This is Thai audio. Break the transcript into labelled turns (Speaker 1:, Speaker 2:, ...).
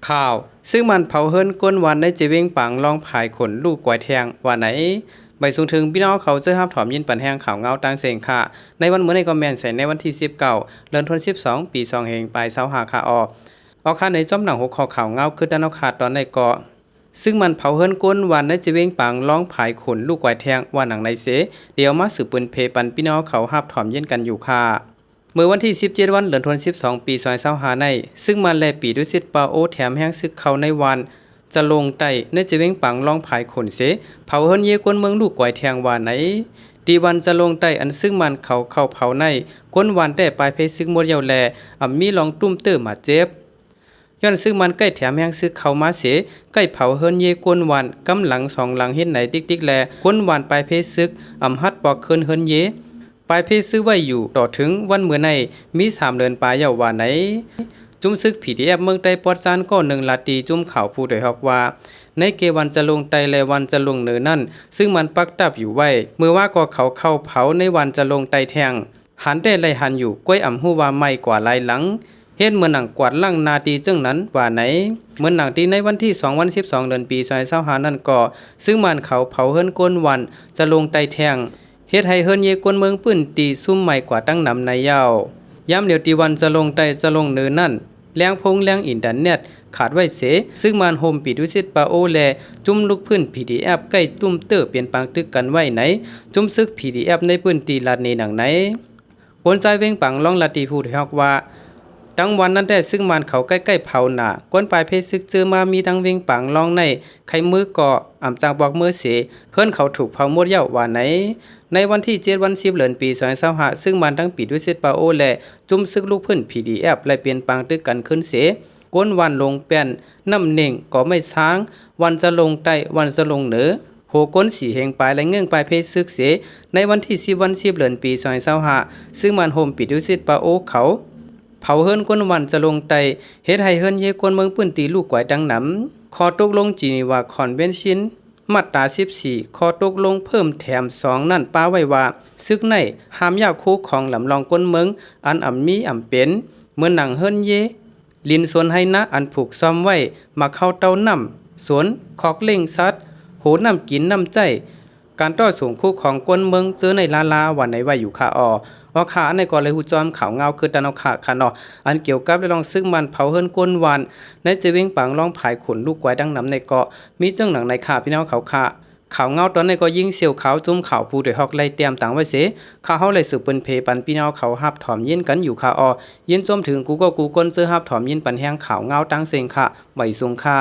Speaker 1: ข่าวซึ่งมันเผาเฮิรนก้นวันในจีเวงปังลองผายขนลูกกวายแทงว่าไหนใบสูงถึงพี่น้องเขาเจอห้ามถอมยินปันแห้งข่าวเงาต่างเสียงค่ะในวันเมื่อในคอมเมนต์ใส่ในวันที่19เดือนธันวาคม12ปี2เฮงปลายเสาหาค่ะออกค่ะในจ้อมหนังหัวข้อข่าวเงาคือด้านนอกขาดตอนในเกาะซึ่งมันเผาเฮิรนก้นวันในจีเวงปังลองผายขนลูกกวายแทงว่าหนังในเสเดี๋ยวมาสืบปืนเพปันพี่น้องเขาห้ามถอมยินกันอยู่ค่ะเมื่อวันที่17วันเดือนธันวาคม12ปี2025ในซึ่งมันแลปีดุสิตปาโอแถมแห้งซึกเขาในวันจะลงไต่ในจะเว้งปังลองผายขนเสเผาเฮิรนเยกวนเมืองลูกก่อยแทงว่าไหนดีวันจะลงไต่อันซึ่งมันเขาเข้าเผาในก้นวันแต่ปลายเพซึ่งหมดเยาวแลมีลองตุ้มเติมมาเจ็บย้อนซึ่งมันใกล้แถมแห้งซึกเขามาเสใกล้เผาเฮิรนเยกวนวันกำหลังสองหลังเฮ็ดไหนติ๊กแลก้นวันปลายเพซึกฮัดปอกเคินเฮิรนเยปลายเพซื้อไว้อยู่ต่อถึงวันเมื่อในมี3เดือนปลายเยาว่าไหนจุ่มซึก PDF เมืองใต้ปอดซานก็1ลาตีจุ่มข่าวผู้โดยฮอกว่าในเกวันจะลงไตและวันจะลงเหนือนั่นซึ่งมันปักตับอยู่ไว้เมื่อว่าก็เขาเข้าเผาในวันจะลงไตแทงหันได้ไล่หันอยู่ก้วยฮู้ว่าไม่กว่าหลายหลังเฮ็ดเมื่อหนังกวาดลั่งนาตีจึงนั้นว่าไหนเมื่อหนังตีในวันที่2วัน12เดือนปี2025นั่นก็ซึ่งมันเขาเผาเฮิรนก้นวันจะลงไตแทงเฮ็ดให้เฮิรนเยกวนเมืองปื้นตีซุ่มใหม่กว่าตั้งนำในยาวย้ำเดี๋ยวตีวันจะลงไตจะลงเหนือนั่นแรงพงแรงอินเทอร์เน็ตขาดไว้เสซึ่งมันโฮมปิดวิสิตปาโอแลจุ่มลูกพื้น PDF ใกล้ตุ้มเตอร์เปลี่ยนปังตึกกันไว้ไหนจุ่มซึก PDF ในพื้นตีลาดในหนังไหนคนใจเว้งปังลองลาตีพูดฮอกว่าตั้งวันนั้นได้ซึ่งมันเขาใกล้ๆเผาหน้าก้นปลายเพซึกเจอมามีทั้งเว้งปังลองในไขมือก่อจากบอกมือเสเพื่อนเขาถูกเผาหมดเย้าว่าไหนในวันที่7วัน10เดือนปี2025ซึ่งมันทั้งปิดวิสิตปาโอและจุ่มซึกลูกพื้น PDF และเปลี่ยนปังตึกกันขึ้นเสก้นวันลงแป้นน้ำเน่งก็ไม่ช้างวันจะลงใต้วันจะลงเหนือโหก้นสีเฮงปลายและเงื่องปลายเพซึกเสในวันที่10วัน10เดือนปี2025ซึ่งมันโฮมปิดวิสิตปาโอเขาเผาเฮิรนก้นวันจะลงไตเฮ็ดให้เฮิรนเยกวนเมืองปื้นตีลูกกวายดังนำขอตกลงจีนีวาคอนเวนชั่นมาตรา14ขอตกลงเพิ่มแถม2นั่นป้าไว้ว่าซึกในห้ามยาคูของลำลองก้นเมืองอันมีเป็นเมื่อหนังเฮิรนเยลินสวนให้นะอันผูกซ้อมไว้มาเข้าเต้าน้ำสวนคอกเล่งซัดโหน้ำกินน้ำใจการต่อสูงคู่ของก้นเมืองเจอในลาวันไหนไว้อยู่ค่ะว่าขาในก่อนเลยหูจอมขาวเงาคือดันเอาขาค่ะเนาะอันเกี่ยวกับได้ลองซึ่งมันเผาเฮิรนก้นวันในจะเว้งปังลองผายขนลูกไว้ดังนำในเกาะมีเจ้าหนังในขาพี่น้องเขาค่ะขาวเงาตอนในก็ยิ่งเสียวขาวจุ่มขาวผู้โดยฮอกไล่เตรียมต่างไว้เสข้าเฮาเลยสืบเปิ้นเพปันพี่น้องเขาฮับถอมยินกันอยู่ค่ะยินจมถึงกูก็กูก้นเจอฮับถอมยินปันแห้งขาวเงาตั้งเสียงค่ะไว้สูงค่ะ